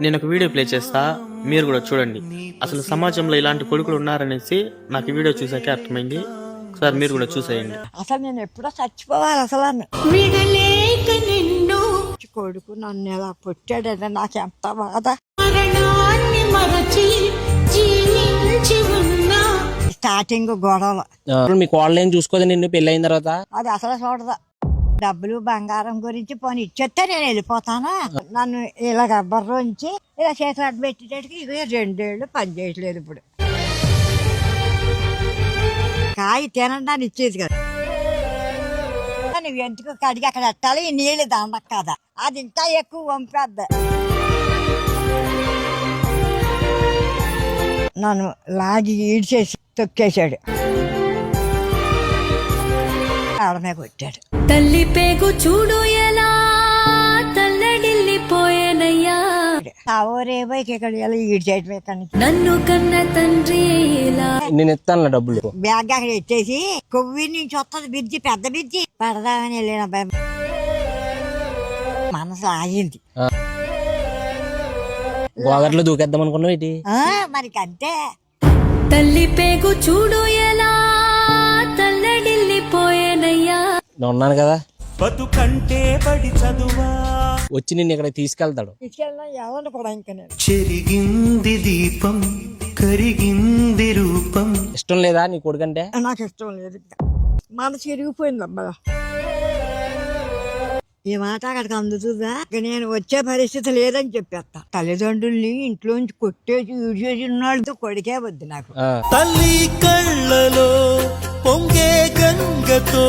నేను ఒక video play చేస్తా, మీరు కూడా చూడండి. అసలు సమాజంలో ఇలాంటి కొడుకులు ఉన్నారనేసి నాకు ఈ వీడియో చూసాకే అర్థమైంది. సార్ మీరు కూడా చూసేయండి. అసలు నేను ఎప్పుడో చచ్చిపోవాలి అసలు కొడుకు నన్ను ఎలా పుట్టాడంటే నాకు ఎంత బాధ. స్టార్టింగ్ గొడవలు మీ కోడలేం చూసుకోదు నిన్ను పెళ్ళైన తర్వాత. అది అసలు చూడదు. డబ్బులు బంగారం గురించి పోనీ ఇచ్చేస్తే నేను వెళ్ళిపోతానా. నన్ను ఇలా గబ్బర్లోంచి ఇలా చేతులు అడ్డు పెట్టేటట్టుకి ఇక 2 ఏళ్ళు పని చేయట్లేదు. ఇప్పుడు కాయ తినడానికి ఇచ్చేది కదా, నువ్వు ఎందుకు కడిగి అక్కడ పెట్టాలి, ఈ నీళ్ళు దండకు కదా, అది ఇంకా ఎక్కువ పంపేద్ది. నన్ను లాగి ఈడ్చేసి తొక్కేశాడు, ఆడమే కొట్టాడు. తల్లి పేగు చూడు ఎలా తల్లడిల్లిపోయేనయ్యా, రేపో ఇక్కడ ఈడ్చేయటం ఇక్కడ నుంచి. నన్ను కన్న తండ్రి ఎలా. నేను ఇస్తాను డబ్బులు. బ్యాగ్ అక్కడ ఎత్తేసి కొవ్వి నుంచి వస్తుంది బిర్జి, పెద్ద బిర్జి పడదామని వెళ్ళిన అబ్బాయి మనసు ఆగింది. గోదావరిలో దూకేద్దాం అనుకున్నావు ఏంటి? మరి అంతే. తల్లి పేగు చూడు ఎలా తల్లడిల్లిపోయేనయ్యా. నేను ఉన్నాను కదా, బతుకంటే బడి చదువా, వచ్చి నిన్ను ఇక్కడ తీసుకెళ్తాడు. తీసుకెళ్ళినా ఎవరిని కూడా ఇంకా నేను చెరిగింది దీపం కరిగింది రూపం. ఇష్టం లేదా నీ కొడుకంటే? నాకు ఇష్టం లేదు. మనసు ఇరిగిపోయింది అబ్బా. ఈ మాట అక్కడికి అందుతుందా? నేను వచ్చే పరిస్థితి లేదని చెప్పేస్తా. తల్లిదండ్రుల్ని ఇంట్లోంచి కొట్టేసి ఈడ్చేసి ఉన్నాళ్ళతో కొడుకే వద్దు నాకు. తల్లి కళ్ళలో పొంగే గంగతో